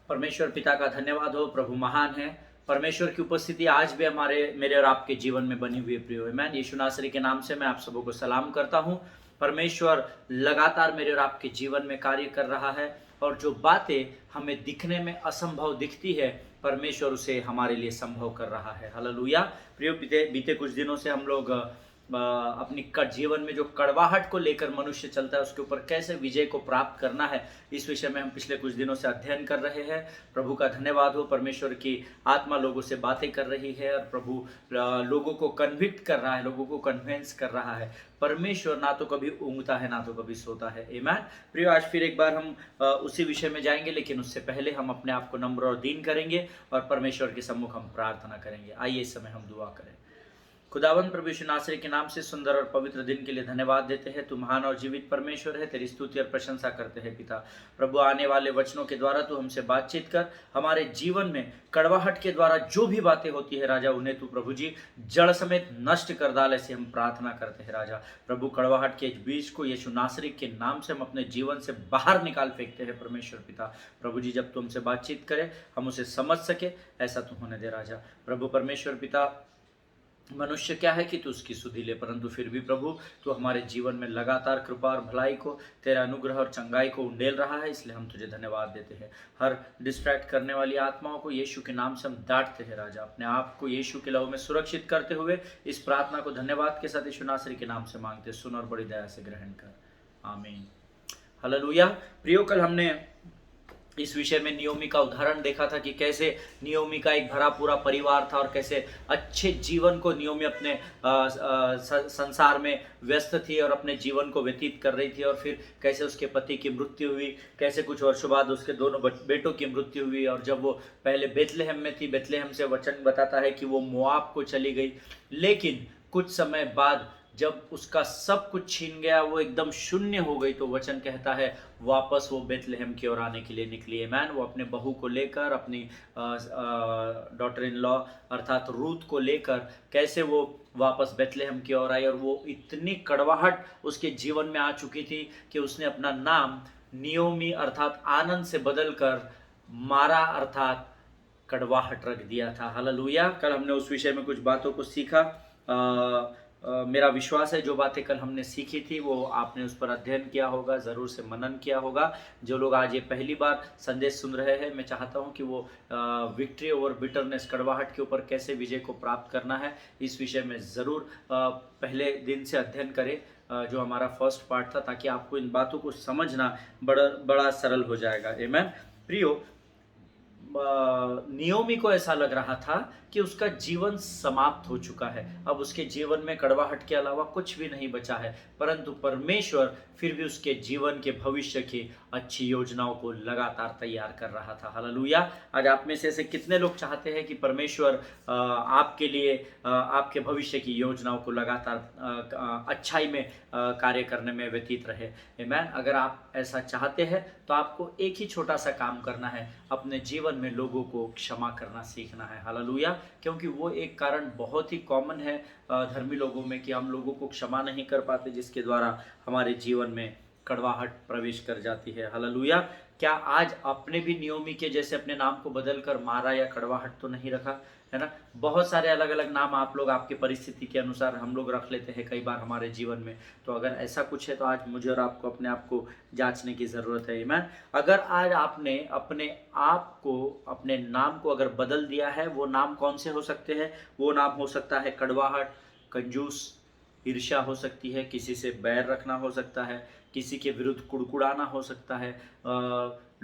परमेश्वर पिता का धन्यवाद हो। प्रभु महान है। परमेश्वर की उपस्थिति आज भी हमारे मेरे और आपके जीवन में बनी हुई है प्रियो। आमीन। यीशु नासरी के नाम से मैं आप सबों को सलाम करता हूँ। परमेश्वर लगातार मेरे और आपके जीवन में कार्य कर रहा है, और जो बातें हमें दिखने में असंभव दिखती है, परमेश्वर उसे हमारे लिए संभव कर रहा है। हालेलुया। प्रियो, बीते कुछ दिनों से हम लोग अपनी जीवन में जो कड़वाहट को लेकर मनुष्य चलता है, उसके ऊपर कैसे विजय को प्राप्त करना है, इस विषय में हम पिछले कुछ दिनों से अध्ययन कर रहे हैं। प्रभु का धन्यवाद हो। परमेश्वर की आत्मा लोगों से बातें कर रही है, और प्रभु लोगों को कन्विक्ट कर रहा है, लोगों को कन्विंस कर रहा है। परमेश्वर ना तो कभी ऊँघता है, ना तो कभी सोता है। आमीन। प्रियो, आज फिर एक बार हम उसी विषय में जाएंगे, लेकिन उससे पहले हम अपने आप को नम्र और दीन करेंगे और परमेश्वर के सम्मुख हम प्रार्थना करेंगे। आइए इस समय हम दुआ करें। खुदावंद प्रभु यीशु नासरी के नाम से सुंदर और पवित्र दिन के लिए धन्यवाद देते हैं। तू महान और जीवित परमेश्वर है। तेरी स्तुति और प्रशंसा करते हैं पिता। प्रभु, आने वाले वचनों के द्वारा तू हमसे बातचीत कर। हमारे जीवन में कड़वाहट के द्वारा जो भी बातें होती है राजा, उन्हें तू प्रभु जी जड़ समेत नष्ट कर डाल, ऐसे हम प्रार्थना करते हैं राजा। प्रभु, कड़वाहट के बीज को यीशु नासरी के नाम से हम अपने जीवन से बाहर निकाल फेंकते हैं परमेश्वर पिता। प्रभु जी, जब तू हमसे बातचीत करे, हम उसे समझ सके, ऐसा तू होने दे राजा। प्रभु परमेश्वर पिता, मनुष्य क्या है कि तू उसकी सुधि ले, परंतु फिर भी प्रभु तू हमारे जीवन में लगातार कृपा और भलाई को, तेरा अनुग्रह और चंगाई को उंडेल रहा है, इसलिए हम तुझे धन्यवाद देते हैं। हर डिस्ट्रैक्ट करने वाली आत्माओं को यीशु के नाम से हम डांटते हैं राजा। अपने आप को यीशु के लहू में सुरक्षित करते हुए इस प्रार्थना को धन्यवाद के साथ यीशु नासरी के नाम से मांगते। सुन और बड़ी दया से ग्रहण कर। आमीन। हालेलुया। प्रियो, कल हमने इस विषय में नियोमी का उदाहरण देखा था कि कैसे नियोमी का एक भरा पूरा परिवार था, और कैसे अच्छे जीवन को नियोमी अपने संसार में व्यस्त थी और अपने जीवन को व्यतीत कर रही थी। और फिर कैसे उसके पति की मृत्यु हुई, कैसे कुछ वर्षों बाद उसके दोनों बेटों की मृत्यु हुई। और जब वो पहले बेथलेहम में थी, बेथलेहम से वचन बताता है कि वो मोआब को चली गई, लेकिन कुछ समय बाद जब उसका सब कुछ छीन गया, वो एकदम शून्य हो गई, तो वचन कहता है वापस वो बेथलेहम की ओर आने के लिए निकली। आमीन। वो अपने बहू को लेकर, अपनी डॉटर इन लॉ अर्थात रूथ को लेकर कैसे वो वापस बेथलेहम की ओर आई। और वो इतनी कड़वाहट उसके जीवन में आ चुकी थी कि उसने अपना नाम नियोमी अर्थात आनंद से बदलकर मारा अर्थात कड़वाहट रख दिया था। हालेलुया। कल हमने उस विषय में कुछ बातों को सीखा। मेरा विश्वास है जो बातें कल हमने सीखी थी वो आपने उस पर अध्ययन किया होगा, ज़रूर से मनन किया होगा। जो लोग आज ये पहली बार संदेश सुन रहे हैं, मैं चाहता हूँ कि वो विक्ट्री ओवर बिटरनेस, कड़वाहट के ऊपर कैसे विजय को प्राप्त करना है, इस विषय में ज़रूर पहले दिन से अध्ययन करें, जो हमारा फर्स्ट पार्ट था, ताकि आपको इन बातों को समझना बड़ा सरल हो जाएगा। आमीन। प्रियो, नियोमी को ऐसा लग रहा था कि उसका जीवन समाप्त हो चुका है, अब उसके जीवन में कड़वाहट के अलावा कुछ भी नहीं बचा है, परंतु परमेश्वर फिर भी उसके जीवन के भविष्य की अच्छी योजनाओं को लगातार तैयार कर रहा था। हालेलुया। आज आप में से ऐसे कितने लोग चाहते हैं कि परमेश्वर आपके लिए आपके भविष्य की योजनाओं को लगातार अच्छाई में कार्य करने में व्यतीत रहे। आमीन। अगर आप ऐसा चाहते हैं तो आपको एक ही छोटा सा काम करना है, अपने जीवन में लोगों को क्षमा करना सीखना है। हालेलुया। क्योंकि वो एक कारण बहुत ही कॉमन है धर्मी लोगों में कि हम लोगों को क्षमा नहीं कर पाते, जिसके द्वारा हमारे जीवन में कड़वाहट प्रवेश कर जाती है। हालेलुया। क्या आज आपने भी नियोमी के जैसे अपने नाम को बदलकर मारा या कड़वाहट तो नहीं रखा है ना? बहुत सारे अलग अलग नाम आप लोग आपकी परिस्थिति के अनुसार हम लोग रख लेते हैं कई बार हमारे जीवन में। तो अगर ऐसा कुछ है तो आज मुझे और आपको अपने आप को जांचने की ज़रूरत है। आमीन। अगर आज आपने अपने आप को, अपने नाम को अगर बदल दिया है, वो नाम कौन से हो सकते हैं? वो नाम हो सकता है कड़वाहट, कंजूस, ईर्ष्या हो सकती है, किसी से बैर रखना हो सकता है, किसी के विरुद्ध कुड़कुड़ाना हो सकता है,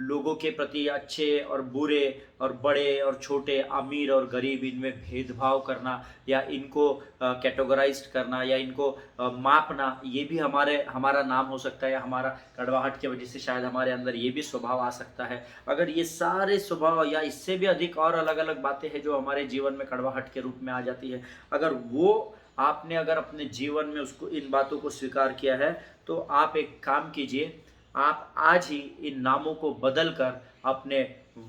लोगों के प्रति अच्छे और बुरे और बड़े और छोटे, अमीर और गरीब, इनमें भेदभाव करना या इनको कैटेगराइज्ड करना या इनको मापना, ये भी हमारा नाम हो सकता है। या हमारा कड़वाहट की वजह से शायद हमारे अंदर ये भी स्वभाव आ सकता है। अगर ये सारे स्वभाव या इससे भी अधिक और अलग अलग बातें हैं जो हमारे जीवन में कड़वाहट के रूप में आ जाती है, अगर वो आपने अगर अपने जीवन में उसको, इन बातों को स्वीकार किया है, तो आप एक काम कीजिए, आप आज ही इन नामों को बदलकर अपने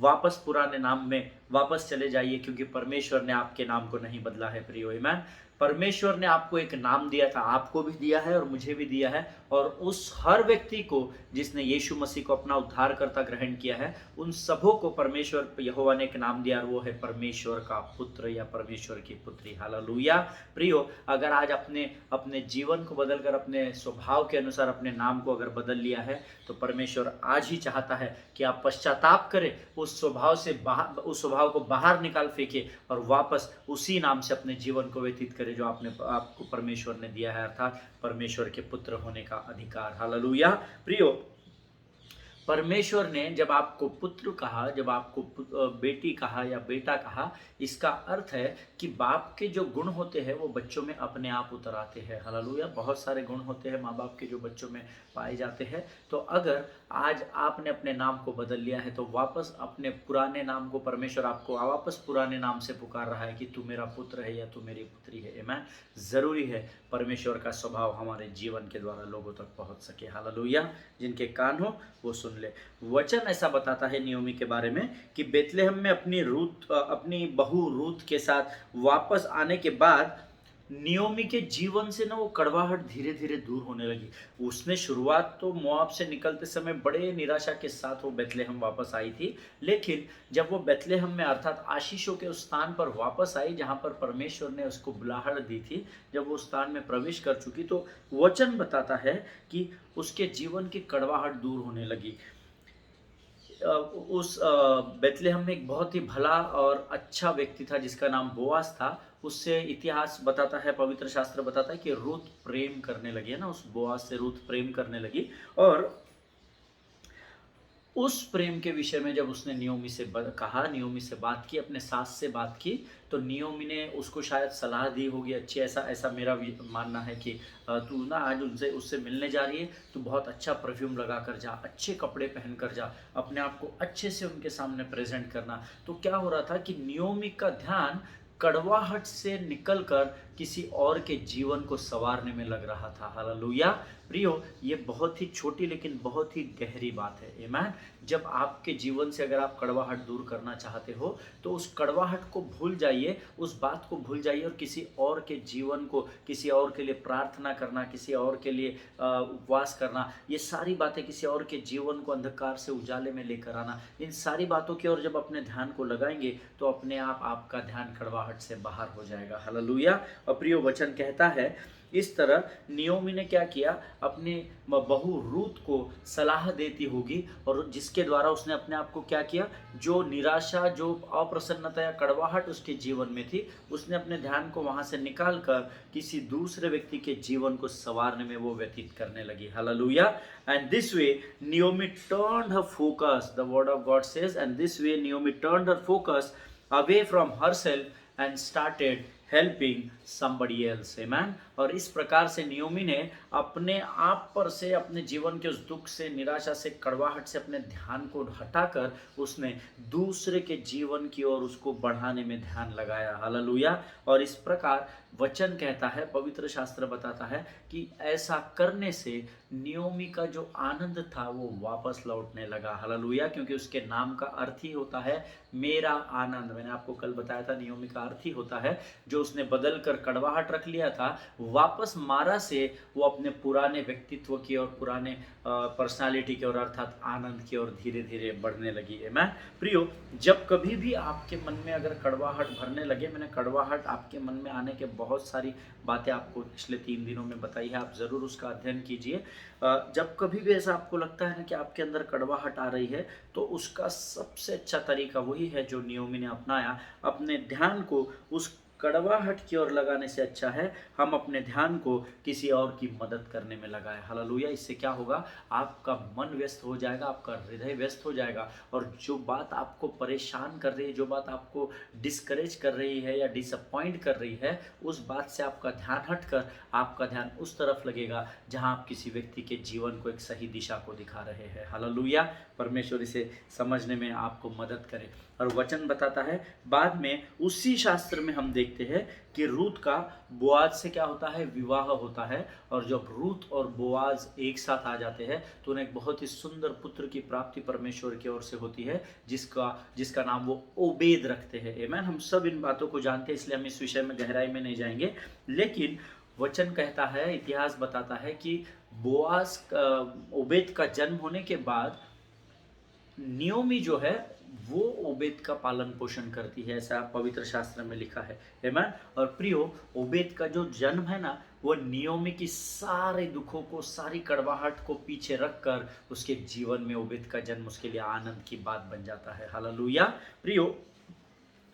वापस पुराने नाम में वापस चले जाइए, क्योंकि परमेश्वर ने आपके नाम को नहीं बदला है प्रियो। आमीन। परमेश्वर ने आपको एक नाम दिया था, आपको भी दिया है और मुझे भी दिया है, और उस हर व्यक्ति को जिसने यीशु मसीह को अपना उद्धारकर्ता ग्रहण किया है, उन सबों को परमेश्वर यहोवा ने एक नाम दिया, और वो है परमेश्वर का पुत्र या परमेश्वर की पुत्री। हालेलुया। प्रियो, अगर आज अपने अपने जीवन को बदलकर अपने स्वभाव के अनुसार अपने नाम को अगर बदल लिया है, तो परमेश्वर आज ही चाहता है कि आप पश्चाताप करें, उस स्वभाव को बाहर निकाल फेंके और वापस उसी नाम से अपने जीवन को व्यतीत करें जो आपको परमेश्वर ने दिया है, अर्थात परमेश्वर के पुत्र होने का अधिकार। हालेलुया। प्रियो, परमेश्वर ने जब आपको पुत्र कहा, जब आपको बेटी कहा या बेटा कहा, इसका अर्थ है कि बाप के जो गुण होते हैं वो बच्चों में अपने आप उतर आते हैं। हालेलुया। बहुत सारे गुण होते हैं माँ बाप के जो बच्चों में पाए जाते हैं। तो अगर आज आपने अपने नाम को बदल लिया है, तो वापस अपने पुराने नाम को, परमेश्वर आपको वापस पुराने नाम से पुकार रहा है कि तू मेरा पुत्र है या तू मेरी पुत्री है। आमीन। जरूरी है परमेश्वर का स्वभाव हमारे जीवन के द्वारा लोगों तक पहुंच सके। हालेलुया। जिनके कान हो वो सुन ले। वचन ऐसा बताता है नियोमी के बारे में कि बेतलेहम में अपनी बहू रूत के साथ वापस आने के बाद नियोमी के जीवन से ना वो कड़वाहट धीरे धीरे दूर होने लगी। उसने शुरुआत तो मोआब से निकलते समय बड़े निराशा के साथ वो बेतलेहम वापस आई थी, लेकिन जब वो बेतलेहम में अर्थात आशीषों के उस स्थान पर वापस आई जहां पर परमेश्वर ने उसको बुलाहट दी थी, जब वो स्थान में प्रवेश कर चुकी, तो वचन बताता है कि उसके जीवन की कड़वाहट दूर होने लगी। उस बेतलेहम में एक बहुत ही भला और अच्छा व्यक्ति था जिसका नाम बोआज था। उससे इतिहास बताता है, पवित्र शास्त्र बताता है कि रूत प्रेम करने लगी, है ना, उस बोआज से रूत प्रेम करने लगी। और उस प्रेम के विषय में जब उसने नियोमी से कहा, नियोमी से बात की, अपने सास से बात की, तो नियोमी ने उसको शायद सलाह दी होगी अच्छी। ऐसा मेरा मानना है कि तू ना आज उससे मिलने जा रही है, तू बहुत अच्छा परफ्यूम लगा कर जा, अच्छे कपड़े पहन कर जा, अपने आप को अच्छे से उनके सामने प्रेजेंट करना। तो क्या हो रहा था कि नियोमी का ध्यान कड़वाहट से निकलकर किसी और के जीवन को संवारने में लग रहा था। हालेलुया। प्रियो, ये बहुत ही छोटी लेकिन बहुत ही गहरी बात है। आमीन। जब आपके जीवन से अगर आप कड़वाहट दूर करना चाहते हो, तो उस कड़वाहट को भूल जाइए, उस बात को भूल जाइए, और किसी और के जीवन को, किसी और के लिए प्रार्थना करना, किसी और के लिए उपवास करना, ये सारी बातें, किसी और के जीवन को अंधकार से उजाले में लेकर आना, इन सारी बातों की ओर जब अपने ध्यान को लगाएंगे, तो अपने आप आपका ध्यान कड़वाहट से बाहर हो जाएगा। हालेलुया। और प्रिय, वचन कहता है इस तरह नियोमी ने क्या किया, अपनी बहू रूत को सलाह देती होगी, और जिसके द्वारा उसने अपने आप को क्या किया, जो निराशा, जो अप्रसन्नता या कड़वाहट उसके जीवन में थी, उसने अपने ध्यान को वहां से निकाल कर किसी दूसरे व्यक्ति के जीवन को संवारने में वो व्यतीत करने लगी। Hallelujah. And this way Naomi turned her focus, the word of God says, and this way Naomi turned her focus away from herself and started helping somebody else. Amen. और इस प्रकार से नियोमी ने अपने आप पर से, अपने जीवन के उस दुख से, निराशा से, कड़वाहट से अपने ध्यान को हटाकर उसने दूसरे के जीवन की ओर उसको बढ़ाने में ध्यान लगाया। हालेलुया। और इस प्रकार वचन कहता है, पवित्र शास्त्र बताता है कि ऐसा करने से नियोमी का जो आनंद था वो वापस लौटने लगा। हालेलुया। क्योंकि उसके नाम का अर्थ ही होता है मेरा आनंद। मैंने आपको कल बताया था नियोमी का अर्थ ही होता है, जो उसने बदल कर कड़वाहट रख लिया था, वापस मारा से वो अपने पुराने व्यक्तित्व की और पुराने पर्सनालिटी की ओर, अर्थात आनंद की ओर धीरे धीरे बढ़ने लगी है। मैं प्रियो, जब कभी भी आपके मन में अगर कड़वाहट भरने लगे, मैंने कड़वाहट आपके मन में आने के बहुत सारी बातें आपको पिछले 3 दिनों में बताई है, आप ज़रूर उसका अध्ययन कीजिए। जब कभी भी ऐसा आपको लगता है ना कि आपके अंदर कड़वाहट आ रही है, तो उसका सबसे अच्छा तरीका वही है जो नियोमी ने अपनाया। अपने ध्यान को उस कड़वाहट की ओर लगाने से अच्छा है हम अपने ध्यान को किसी और की मदद करने में लगाएं। हालेलुया। इससे क्या होगा, आपका मन व्यस्त हो जाएगा, आपका हृदय व्यस्त हो जाएगा, और जो बात आपको परेशान कर रही है, जो बात आपको डिस्करेज कर रही है या डिसअपॉइंट कर रही है, उस बात से आपका ध्यान हटकर आपका ध्यान उस तरफ लगेगा जहां आप किसी व्यक्ति के जीवन को एक सही दिशा को दिखा रहे हैं। हालेलुया। परमेश्वर इसे समझने में आपको मदद करे। और वचन बताता है, बाद में उसी शास्त्र में हम देखते देखते हैं कि रूत का बोआज से क्या होता है, विवाह होता है। और जब रूत और बोआज एक साथ आ जाते हैं तो उन्हें एक बहुत ही सुंदर पुत्र की प्राप्ति परमेश्वर की ओर से होती है, जिसका जिसका नाम वो ओबेद रखते हैं। आमीन। हम सब इन बातों को जानते हैं, इसलिए हम इस विषय में गहराई में नहीं जाएंगे। लेकिन वचन कहता है, इतिहास बताता है कि बोआज ओबेद का जन्म होने के बाद नियोमी जो है वो ओबेद का पालन पोषण करती है, ऐसा पवित्र शास्त्र में लिखा है। आमीन। और प्रियो, ओबेद का जो जन्म है ना, वो नियोमी की सारे दुखों को, सारी कड़वाहट को पीछे रखकर उसके जीवन में ओबेद का जन्म उसके लिए आनंद की बात बन जाता है। हालेलुया। प्रियो,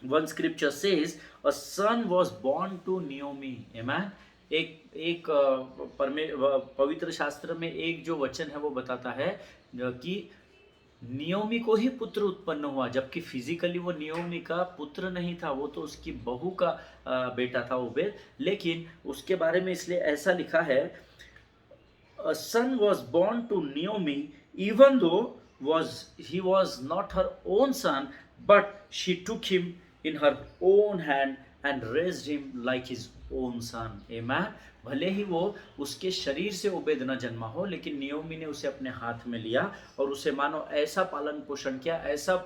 one scripture says a son was born to Naomi. आमीन। एक पवित्र शास्त्र में एक जो वचन है वो बताता है कि नियोमी को ही पुत्र उत्पन्न हुआ, जबकि फिजिकली वो नियोमी का पुत्र नहीं था, वो तो उसकी बहू का बेटा था ओबेद। लेकिन उसके बारे में इसलिए ऐसा लिखा है, a son was born to Naomi, even though he was not her own son, but she took him in her own hand and raised him like his own son. Amen. भले ही वो उसके शरीर से ओबेद न जन्मा हो, लेकिन Naomi ने उसे अपने हाथ में लिया और उसे मानो ऐसा पालन पोषण किया, ऐसा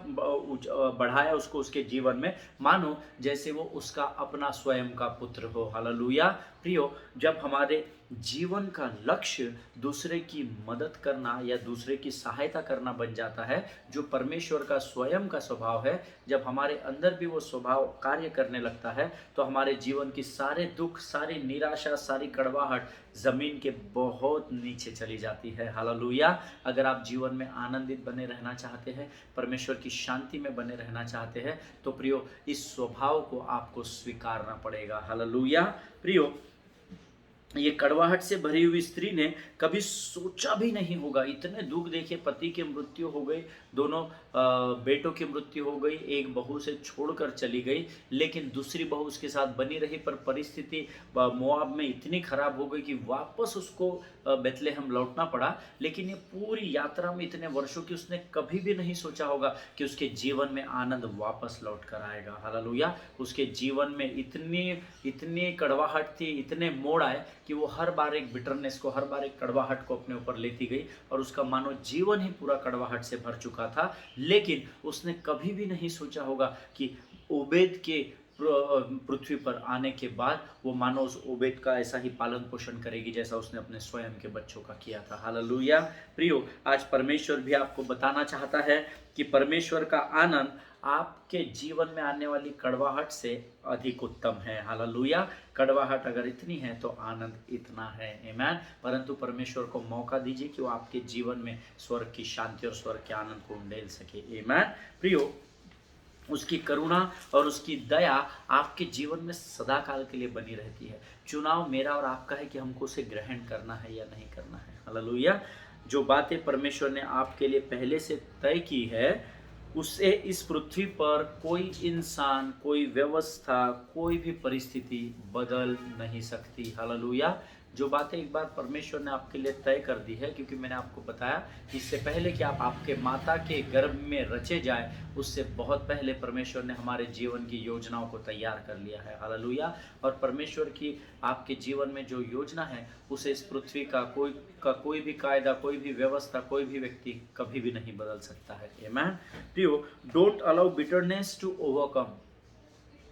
बढ़ाया उसको उसके जीवन में, मानो जैसे वो उसका अपना स्वयं का पुत्र हो। हालेलुया। प्रियो, जब हमारे जीवन का लक्ष्य दूसरे की मदद करना या दूसरे की सहायता करना बन जाता है, जो परमेश्वर का स्वयं का स्वभाव है, जब हमारे अंदर भी वो स्वभाव कार्य करने लगता है, तो हमारे जीवन की सारे दुख, सारी निराशा, सारी कड़वाहट जमीन के बहुत नीचे चली जाती है। हालेलुया। अगर आप जीवन में आनंदित बने रहना चाहते हैं, परमेश्वर की शांति में बने रहना चाहते हैं, तो प्रियो, इस स्वभाव को आपको स्वीकारना पड़ेगा। हालेलुया। प्रियो, ये कड़वाहट से भरी हुई स्त्री ने कभी सोचा भी नहीं होगा, इतने दुख देखे, पति की मृत्यु हो गई, दोनों बेटों की मृत्यु हो गई, एक बहू से छोड़कर चली गई, लेकिन दूसरी बहू उसके साथ बनी रही, पर परिस्थिति मोआब में इतनी खराब हो गई कि वापस उसको बेथलेहम लौटना पड़ा। लेकिन ये पूरी यात्रा में इतने वर्षों की उसने कभी भी नहीं सोचा होगा कि उसके जीवन में आनंद वापस लौट कर आएगा। हालेलुया। उसके जीवन में इतनी कड़वाहट थी, इतने मोड़ आए कि वो हर बार एक बिटरनेस को, हर बार एक कड़वाहट को अपने ऊपर लेती गई और उसका मानो जीवन ही पूरा कड़वाहट से भर चुका था। लेकिन उसने कभी भी नहीं सोचा होगा कि ओबेद के पृथ्वी पर आने के बाद वो मानो उस ओबेद का ऐसा ही पालन पोषण करेगी जैसा उसने अपने स्वयं के बच्चों का किया था। हालेलुया। प्रियो, आज परमेश्वर भी आपको बताना चाहता है कि परमेश्वर का आनंद आपके जीवन में आने वाली कड़वाहट से अधिक उत्तम है। हालेलुया। कड़वाहट अगर इतनी है तो आनंद इतना है। आमीन। परंतु परमेश्वर को मौका दीजिए कि वो आपके जीवन में स्वर्ग की शांति और स्वर्ग के आनंद को उंडेल सके। आमीन। प्रियो, उसकी करुणा और उसकी दया आपके जीवन में सदा काल के लिए बनी रहती है। चुनाव मेरा और आपका है कि हमको उसे ग्रहण करना है या नहीं करना है। हालेलुया। जो बातें परमेश्वर ने आपके लिए पहले से तय की है, उससे इस पृथ्वी पर कोई इंसान, कोई व्यवस्था, कोई भी परिस्थिति बदल नहीं सकती। हालेलुया। जो बातें एक बार परमेश्वर ने आपके लिए तय कर दी है, क्योंकि मैंने आपको बताया इससे पहले कि आप आपके माता के गर्भ में रचे जाए, उससे बहुत पहले परमेश्वर ने हमारे जीवन की योजनाओं को तैयार कर लिया है। हालेलुया। और परमेश्वर की आपके जीवन में जो योजना है, उसे इस पृथ्वी का कोई भी कायदा, कोई भी व्यवस्था, कोई भी व्यक्ति कभी भी नहीं बदल सकता है। आमीन। प्रियो, don't allow bitterness to overcome,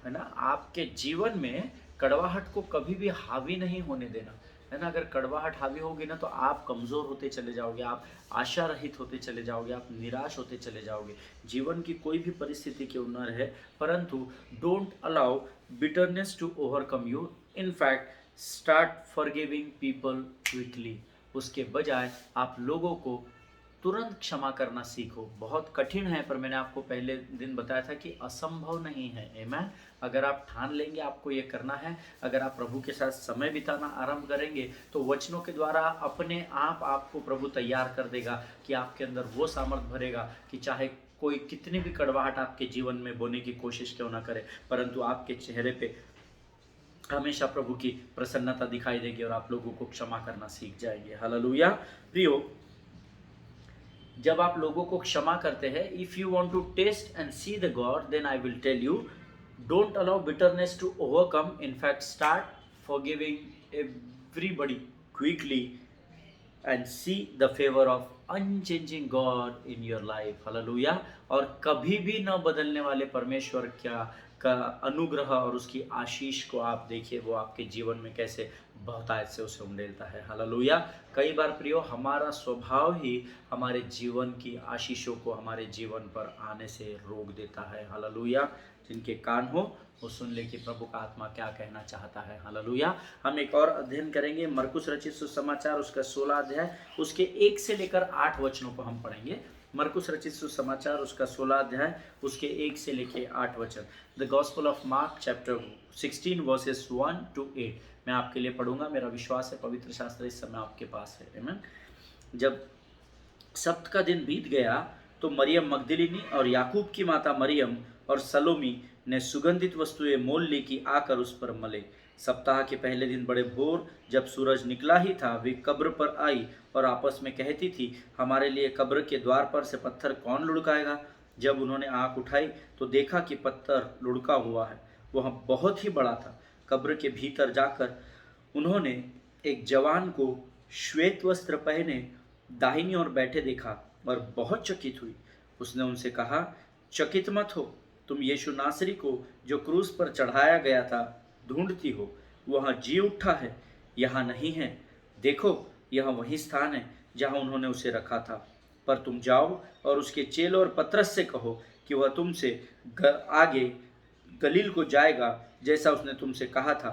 है ना। आपके जीवन में कड़वाहट को कभी भी हावी नहीं होने देना, है ना। अगर कड़वाहट हावी होगी ना, तो आप कमज़ोर होते चले जाओगे, आप आशा रहित होते चले जाओगे, आप निराश होते चले जाओगे। जीवन की कोई भी परिस्थिति क्यों न रहे, परंतु don't allow bitterness to overcome you. In fact start forgiving people quickly. उसके बजाय आप लोगों को तुरंत क्षमा करना सीखो। बहुत कठिन है, पर मैंने आपको पहले दिन बताया था कि असंभव नहीं है। आमीन। अगर आप ठान लेंगे आपको ये करना है, अगर आप प्रभु के साथ समय बिताना आरंभ करेंगे, तो वचनों के द्वारा अपने आप आपको प्रभु तैयार कर देगा कि आपके अंदर वो सामर्थ भरेगा कि चाहे कोई कितनी भी कड़वाहट आपके जीवन में बोने की कोशिश क्यों ना करे, परंतु आपके चेहरे पे हमेशा प्रभु की प्रसन्नता दिखाई देगी और आप लोगों को क्षमा करना सीख जाएंगे। हालेलुया। प्रियो, जब आप लोगों को क्षमा करते हैं, if you want to test and see the God, then I will tell you Don't allow bitterness to overcome. In fact, start forgiving everybody quickly and see the favor of unchanging God in your life. Hallelujah. और कभी भी न बदलने वाले परमेश्वर का अनुग्रह और उसकी आशीष को आप देखिए, वो आपके जीवन में कैसे बहुतायत से उसे उंडेलता है। हालेलुया। कई बार प्रियो, हमारा स्वभाव ही हमारे जीवन की आशीषों को हमारे जीवन पर आने से रोक देता है। हालेलुया। जिनके कान हो वो सुन ले कि प्रभु का आत्मा क्या कहना चाहता है। हालेलुया। हम एक और अध्ययन करेंगे, मरकुस रचित सुसमाचार उसका 16 अध्याय उसके 1 से लेकर 8 वचनों को हम पढ़ेंगे। मरकुस रचित सुसमाचार उसका 16 अध्याय उसके 1 से लेके 8 वचन। The gospel of mark chapter 16 versus 1 to 8 मैं आपके लिए पढ़ूंगा। मेरा विश्वास है पवित्र शास्त्र इस समय आपके पास है। आमीन। जब सब्त का दिन बीत गया तो मरियम मगदलिनी और याकूब की माता मरियम और सलोमी ने सुगंधित वस्तुएं मोल ली कि आकर उस पर मले। सप्ताह के पहले दिन बड़े भोर जब सूरज निकला ही था, वे कब्र पर आई और आपस में कहती थी, हमारे लिए कब्र के द्वार पर से पत्थर कौन लुढ़काएगा। जब उन्होंने आँख उठाई तो देखा कि पत्थर लुढ़का हुआ है, वह बहुत ही बड़ा था। कब्र के भीतर जाकर उन्होंने एक जवान को श्वेत वस्त्र पहने दाहिनी ओर बैठे देखा और बहुत चकित हुई। उसने उनसे कहा, चकित मत हो, तुम यीशु नासरी को जो क्रूस पर चढ़ाया गया था ढूंढती हो। वह जी उठा है, यहाँ नहीं है। देखो, यह वही स्थान है जहाँ उन्होंने उसे रखा था। पर तुम जाओ और उसके चेलों और पतरस से कहो कि वह तुमसे आगे गलील को जाएगा, जैसा उसने तुमसे कहा था,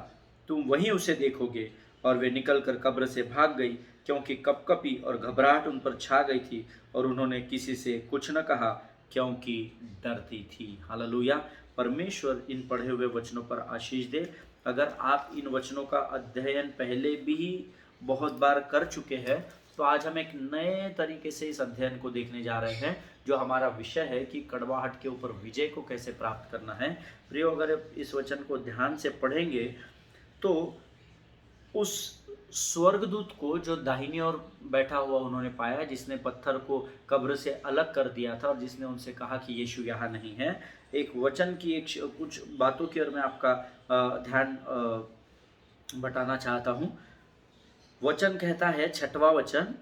तुम वहीं उसे देखोगे। और वे निकलकर कब्र से भाग गई, क्योंकि कपकपी और घबराहट उन पर छा गई थी, और उन्होंने किसी से कुछ न कहा क्योंकि डरती थी। हालेलुया। परमेश्वर इन पढ़े हुए वचनों पर आशीष दे। अगर आप इन वचनों का अध्ययन पहले भी बहुत बार कर चुके हैं तो आज हम एक नए तरीके से इस अध्ययन को देखने जा रहे हैं, जो हमारा विषय है कि कड़वाहट के ऊपर विजय को कैसे प्राप्त करना है। प्रियो, अगर इस वचन को ध्यान से पढ़ेंगे तो उस स्वर्गदूत को जो दाहिनी ओर बैठा हुआ उन्होंने पाया, जिसने पत्थर को कब्र से अलग कर दिया था और जिसने उनसे कहा कि यीशु यहाँ नहीं है। एक वचन की कुछ बातों की ओर मैं आपका ध्यान बटाना चाहता हूँ। वचन कहता है, 6वां वचन,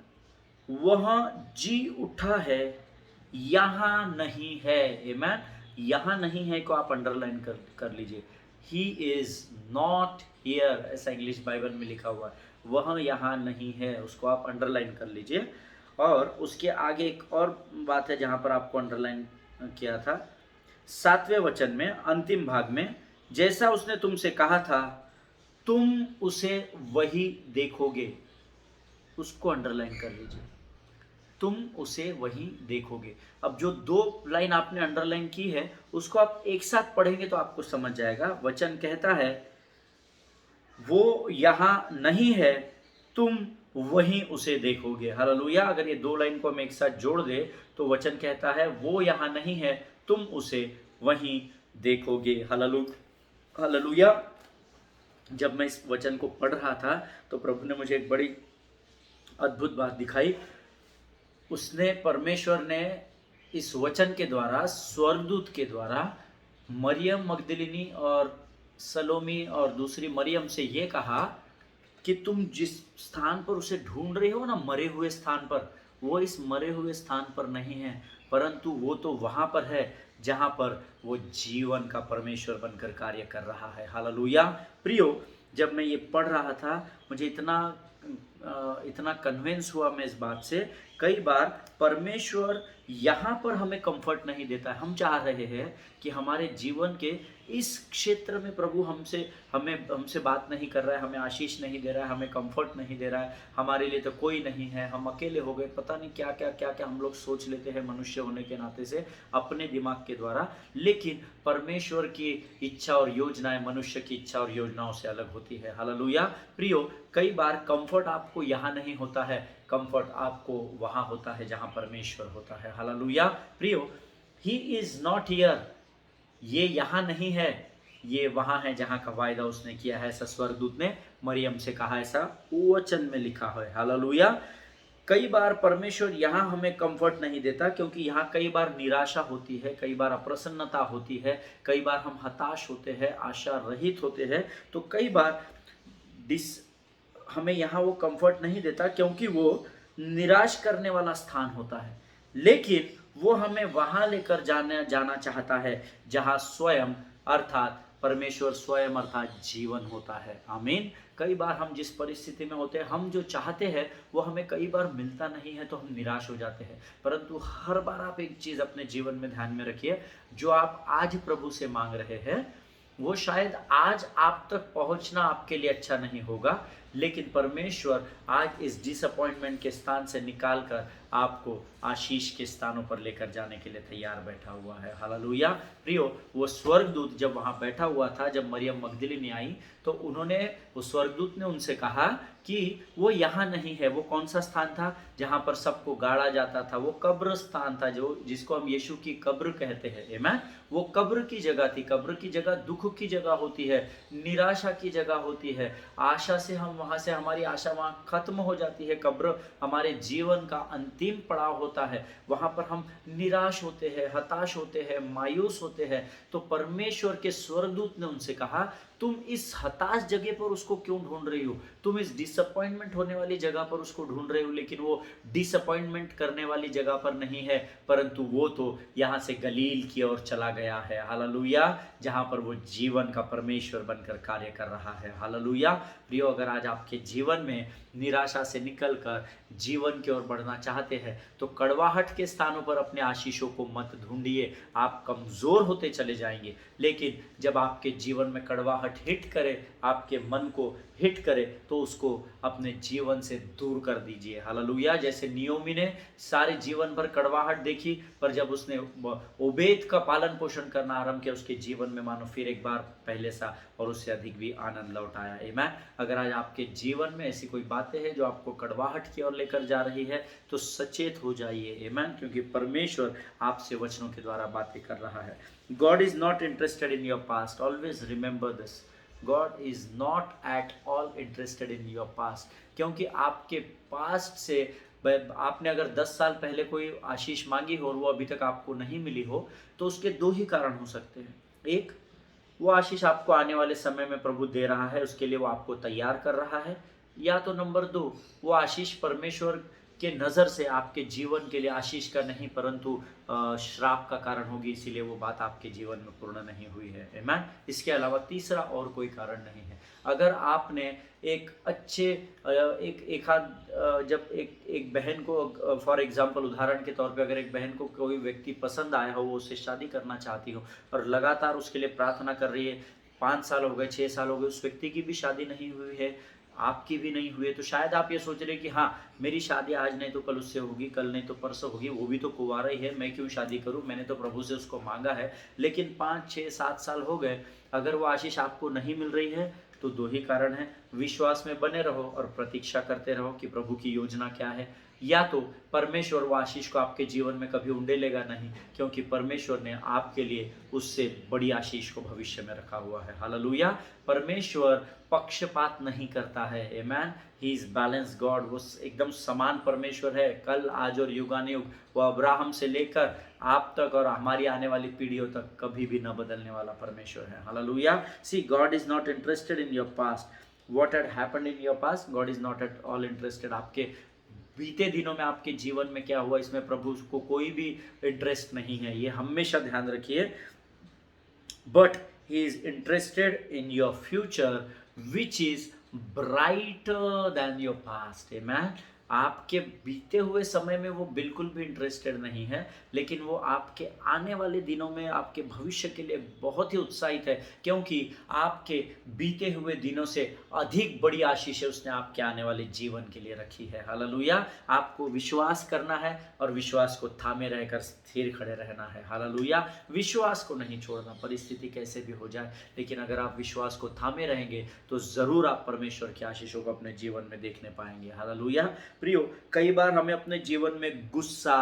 वह जी उठा है, यहाँ नहीं है। आमीन। यहाँ नहीं है को आप अंडरलाइन कर लीजिए। ही इज नॉट हियर, ऐसा इंग्लिश बाइबल में लिखा हुआ है। वह यहाँ नहीं है, उसको आप अंडरलाइन कर लीजिए। और उसके आगे एक और बात है जहाँ पर आपको अंडरलाइन किया था, 7वें वचन में अंतिम भाग में, जैसा उसने तुमसे कहा था तुम उसे वही देखोगे। उसको अंडरलाइन कर लीजिए, तुम उसे वही देखोगे। अब जो 2 लाइन आपने अंडरलाइन की है उसको आप एक साथ पढ़ेंगे तो आपको समझ जाएगा। वचन कहता है, वो यहाँ नहीं है, तुम वहीं उसे देखोगे। हालेलुया। अगर ये 2 लाइन को हम एक साथ जोड़ दे तो वचन कहता है, वो यहाँ नहीं है, तुम उसे वहीं देखोगे। हालेलुया। जब मैं इस वचन को पढ़ रहा था तो प्रभु ने मुझे एक बड़ी अद्भुत बात दिखाई। उसने, परमेश्वर ने इस वचन के द्वारा, स्वर्गदूत के द्वारा मरियम मगदलिनी और सलोमी और दूसरी मरियम से ये कहा कि तुम जिस स्थान पर उसे ढूंढ रहे हो ना, मरे हुए स्थान पर, वो इस मरे हुए स्थान पर नहीं है, परंतु वो तो वहाँ पर है जहाँ पर वो जीवन का परमेश्वर बनकर कार्य कर रहा है। हालेलुया। प्रियो, जब मैं ये पढ़ रहा था मुझे इतना कन्विंस हुआ मैं इस बात से। कई बार परमेश्वर यहाँ पर हमें कंफर्ट नहीं देता है। हम चाह रहे हैं कि हमारे जीवन के इस क्षेत्र में प्रभु हमसे बात नहीं कर रहा है, हमें आशीष नहीं दे रहा है, हमें कंफर्ट नहीं दे रहा है, हमारे लिए तो कोई नहीं है, हम अकेले हो गए, पता नहीं क्या क्या हम लोग सोच लेते हैं मनुष्य होने के नाते से अपने दिमाग के द्वारा। लेकिन परमेश्वर की इच्छा और योजनाएं मनुष्य की इच्छा और योजनाओं से अलग होती है। हालेलुया। प्रियो, कई बार कंफर्ट आपको यहाँ नहीं होता है, कंफर्ट आपको वहाँ होता है जहाँ परमेश्वर होता है। हालेलुया। प्रियो, ही इज नॉट हियर, ये यहाँ नहीं है, ये वहाँ है जहाँ का वायदा उसने किया है। ऐसा स्वर्गदूत ने मरियम से कहा, ऐसा वचन में लिखा है। हालेलुया। कई बार परमेश्वर यहाँ हमें कंफर्ट नहीं देता, क्योंकि यहाँ कई बार निराशा होती है, कई बार अप्रसन्नता होती है, कई बार हम हताश होते हैं, आशा रहित होते हैं। तो कई बार डिस हमें यहाँ वो कंफर्ट नहीं देता, क्योंकि वो निराश करने वाला स्थान होता है। लेकिन वो हमें वहाँ लेकर जाना चाहता है जहाँ स्वयं अर्थात परमेश्वर स्वयं अर्थात जीवन होता है। आमीन। कई बार हम जिस परिस्थिति में होते हैं, हम जो चाहते हैं वो हमें कई बार मिलता नहीं है, तो हम निराश हो जाते हैं। परंतु हर बार आप एक चीज़ अपने जीवन में ध्यान में रखिए, जो आप आज प्रभु से मांग रहे हैं वो शायद आज आप तक पहुंचना आपके लिए अच्छा नहीं होगा, लेकिन परमेश्वर आज इस डिसअपॉइंटमेंट के स्थान से निकाल कर आपको आशीष के स्थानों पर लेकर जाने के लिए तैयार बैठा हुआ है। हालेलुया। प्रियो, वो स्वर्गदूत जब वहाँ बैठा हुआ था, जब मरियम मगदलिनी आई, तो वो स्वर्गदूत ने उनसे कहा कि वो यहाँ नहीं है। वो कौन सा स्थान था जहाँ पर सबको गाड़ा जाता था? वो कब्र स्थान था, जिसको हम यीशु की कब्र कहते हैं। आमीन। वो कब्र की जगह थी। कब्र की जगह दुख की जगह होती है, निराशा की जगह होती है। आशा से हम वहाँ से हमारी आशा वहाँ खत्म हो जाती है। कब्र हमारे जीवन का अंतिम पड़ाव होता है। वहाँ पर हम निराश होते हैं, हताश होते हैं, मायूस होते हैं। तो परमेश्वर के स्वर्गदूत ने उनसे कहा, तुम इस हताश जगह पर उसको क्यों ढूंढ रही हो? तुम इस डिसअपॉइंटमेंट होने वाली जगह पर उसको ढूंढ रहे हो, लेकिन वो डिसअपॉइंटमेंट करने वाली जगह पर नहीं है, परंतु वो तो यहाँ से गलील की ओर चला गया है। हालेलुया। जहाँ पर वो जीवन का परमेश्वर बनकर कार्य कर रहा है। हालेलुया। प्रियो, अगर आज आपके जीवन में निराशा से निकलकर जीवन की ओर बढ़ना चाहते हैं, तो कड़वाहट के स्थानों पर अपने आशीषों को मत ढूंढिए। आप कमजोर होते चले जाएंगे। लेकिन जब आपके जीवन में कड़वाहट हिट करे, आपके मन को हिट करे, तो उसको अपने जीवन से दूर कर दीजिए। हालेलुया। जैसे नियोमी ने सारे जीवन भर कड़वाहट देखी, पर जब उसने ओबेद का पालन पोषण करना आरंभ किया, उसके जीवन में मानो फिर एक बार पहले सा और उससे अधिक भी आनंद लौट आया। आमीन। अगर आज आपके जीवन में ऐसी कोई बातें हैं जो आपको कड़वाहट की ओर लेकर जा रही है, तो सचेत हो जाइए। आमीन। क्योंकि परमेश्वर आपसे वचनों के द्वारा बातें कर रहा है। God is not interested in your past. Always remember this. God is not at all interested in your past. क्योंकि आपके पास्ट से आपने अगर 10 साल पहले कोई आशीष मांगी हो और वो अभी तक आपको नहीं मिली हो, तो उसके दो ही कारण हो सकते हैं। एक, वो आशीष आपको आने वाले समय में प्रभु दे रहा है, उसके लिए वो आपको तैयार कर रहा है। या तो नंबर 2, वो आशीष परमेश्वर के नज़र से आपके जीवन के लिए आशीष का नहीं, परंतु श्राप का कारण होगी, इसीलिए वो बात आपके जीवन में पूर्ण नहीं हुई है। आमीन। इसके अलावा तीसरा और कोई कारण नहीं है। अगर आपने एक अच्छे जब एक बहन को, फॉर एग्जांपल उदाहरण के तौर पे, अगर एक बहन को कोई व्यक्ति पसंद आया हो, वो उससे शादी करना चाहती हो और लगातार उसके लिए प्रार्थना कर रही है, 5 साल हो गए, 6 साल हो गए, उस व्यक्ति की भी शादी नहीं हुई है, आपकी भी नहीं हुई है, तो शायद आप ये सोच रहे कि हाँ, मेरी शादी आज नहीं तो कल उससे होगी, कल नहीं तो परसों होगी, वो भी तो कुंवारा ही है, मैं क्यों शादी करूं, मैंने तो प्रभु से उसको मांगा है। लेकिन 5, 6, 7 साल हो गए, अगर वो आशीष आपको नहीं मिल रही है, तो दो ही कारण है। विश्वास में बने रहो और प्रतीक्षा करते रहो कि प्रभु की योजना क्या है। या तो परमेश्वर वो आशीष को आपके जीवन में कभी उंडेलेगा नहीं, क्योंकि परमेश्वर ने आपके लिए उससे बड़ी आशीष को भविष्य में रखा हुआ है। हालेलुया। परमेश्वर पक्षपात नहीं करता है। आमीन। He is balance God. वो एकदम समान परमेश्वर है, कल, आज और युगानुयुग। वो अब्राहम से लेकर आप तक और हमारी आने वाली पीढ़ियों तक कभी भी न बदलने वाला परमेश्वर है। Hallelujah. See, God is not interested in your past, what had happened in your past, God is not at all interested. आपके बीते दिनों में आपके जीवन में क्या हुआ, इसमें प्रभु को कोई भी इंटरेस्ट नहीं है, ये हमेशा ध्यान रखिए। But he is interested in your future which is brighter then your past. आमीन। आपके बीते हुए समय में वो बिल्कुल भी इंटरेस्टेड नहीं है, लेकिन वो आपके आने वाले दिनों में, आपके भविष्य के लिए बहुत ही उत्साहित है, क्योंकि आपके बीते हुए दिनों से अधिक बड़ी आशीष उसने आपके आने वाले जीवन के लिए रखी है। हालेलुया। आपको विश्वास करना है और विश्वास को थामे रहकर स्थिर खड़े रहना है। हालेलुया। विश्वास को नहीं छोड़ना, परिस्थिति कैसे भी हो जाए, लेकिन अगर आप विश्वास को थामे रहेंगे तो ज़रूर आप परमेश्वर की आशीषों को अपने जीवन में देखने पाएंगे। हालेलुया। प्रियो, कई बार हमें अपने जीवन में गुस्सा,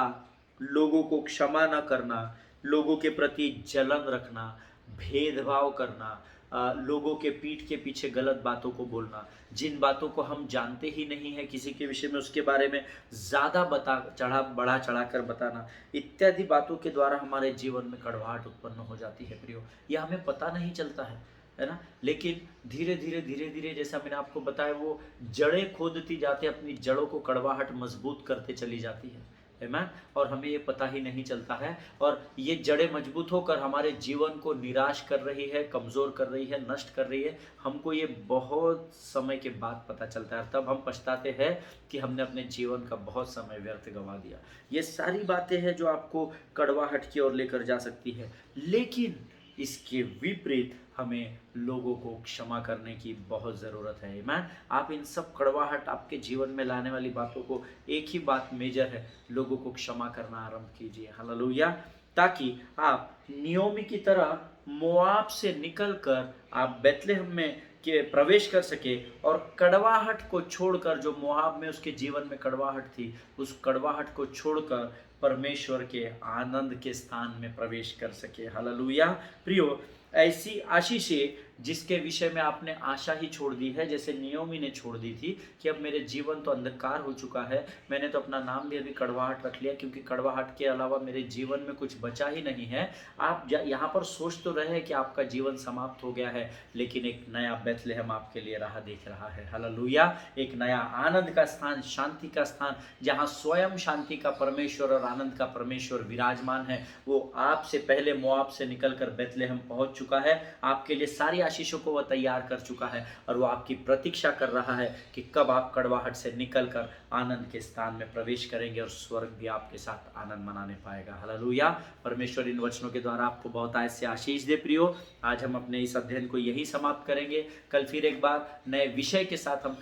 लोगों को क्षमा न करना, लोगों के प्रति जलन रखना, भेदभाव करना, लोगों के पीठ के पीछे गलत बातों को बोलना, जिन बातों को हम जानते ही नहीं है किसी के विषय में उसके बारे में ज़्यादा बढ़ा चढ़ा कर बताना, इत्यादि बातों के द्वारा हमारे जीवन में कड़वाहट उत्पन्न हो जाती है प्रियो। यह हमें पता नहीं चलता है ना। लेकिन धीरे धीरे जैसा मैंने आपको बताया, वो जड़ें खोदती जाते, अपनी जड़ों को कड़वाहट मजबूत करते चली जाती है आमेन। और हमें ये पता ही नहीं चलता है, और ये जड़ें मजबूत होकर हमारे जीवन को निराश कर रही है, कमज़ोर कर रही है, नष्ट कर रही है। हमको ये बहुत समय के बाद पता चलता है, तब हम पछताते हैं कि हमने अपने जीवन का बहुत समय व्यर्थ गंवा दिया। ये सारी बातें हैं जो आपको कड़वाहट की ओर लेकर जा सकती है, लेकिन इसके विपरीत हमें लोगों को क्षमा करने की बहुत ज़रूरत है आमेन। आप इन सब कड़वाहट आपके जीवन में लाने वाली बातों को, एक ही बात मेजर है, लोगों को क्षमा करना आरंभ कीजिए, हालेलुया। ताकि आप नियोमी की तरह मोआब से निकलकर आप बैतलहम में के प्रवेश कर सके, और कड़वाहट को छोड़कर, जो मोआब में उसके जीवन में कड़वाहट थी, उस कड़वाहट को छोड़कर परमेश्वर के आनंद के स्थान में प्रवेश कर सके, हालेलुया। प्रियो, ऐसी आशीषें जिसके विषय में आपने आशा ही छोड़ दी है, जैसे नियोमी ने छोड़ दी थी कि अब मेरे जीवन तो अंधकार हो चुका है, मैंने तो अपना नाम भी अभी कड़वाहट रख लिया, क्योंकि कड़वाहट के अलावा मेरे जीवन में कुछ बचा ही नहीं है। आप यहाँ पर सोच तो रहे हैं कि आपका जीवन समाप्त हो गया है, लेकिन एक नया बैतलहम आपके लिए राह देख रहा है, हालेलुया। एक नया आनंद का स्थान, शांति का स्थान, जहाँ स्वयं शांति का परमेश्वर और आनंद का परमेश्वर विराजमान है, वो आपसे पहले मोआब से निकलकर बैतलहम पहुंच चुका है। आपके लिए सारी आशीषों को वह तैयार कर चुका है, और वो आपकी प्रतीक्षा कर रहा है कि कब आप कड़वाहट से निकलकर आनंद के स्थान में प्रवेश करेंगे, और स्वर्ग भी आपके साथ आनंद मनाने पाएगा, हालेलुया। परमेश्वर इन वचनों के द्वारा आपको बहुत से आशीष दे प्रियो। आज हम अपने इस अध्ययन को यही समाप्त करेंगे। कल फिर एक बार नए विषय के साथ हम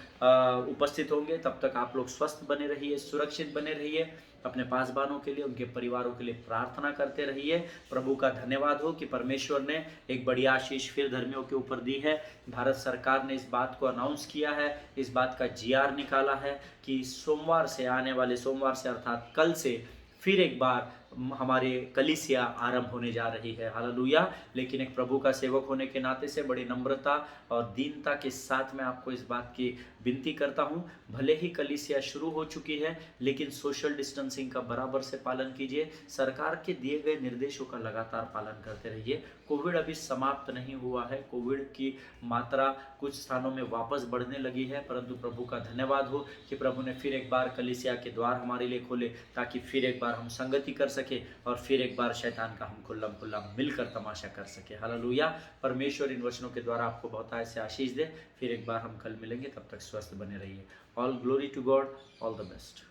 उपस्थित होंगे। तब तक आप लोग स्वस्थ बने रहिए, सुरक्षित बने रहिए। अपने पासबानों के लिए, उनके परिवारों के लिए प्रार्थना करते रहिए। प्रभु का धन्यवाद हो कि परमेश्वर ने एक बड़ी आशीष फिर धर्मियों के ऊपर दी है। भारत सरकार ने इस बात को अनाउंस किया है, इस बात का जीआर निकाला है कि सोमवार से, आने वाले सोमवार से अर्थात कल से फिर एक बार हमारे कलीसिया आरंभ होने जा रही है, हालेलुया। लेकिन एक प्रभु का सेवक होने के नाते से बड़ी नम्रता और दीनता के साथ मैं आपको इस बात की विनती करता हूँ, भले ही कलीसिया शुरू हो चुकी है, लेकिन सोशल डिस्टेंसिंग का बराबर से पालन कीजिए। सरकार के दिए गए निर्देशों का लगातार पालन करते रहिए। कोविड अभी समाप्त नहीं हुआ है, कोविड की मात्रा कुछ स्थानों में वापस बढ़ने लगी है, परंतु प्रभु का धन्यवाद हो कि प्रभु ने फिर एक बार कलीसिया के द्वार हमारे लिए खोले, ताकि फिर एक बार हम संगति कर सके, और फिर एक बार शैतान का हम खुल्लम खुल्ला मिलकर तमाशा कर सके, हालेलुया। परमेश्वर इन वचनों के द्वारा आपको बहुत ऐसे आशीष दे। फिर एक बार हम कल मिलेंगे, तब तक स्वस्थ बने रहिए। All glory to God, all the best.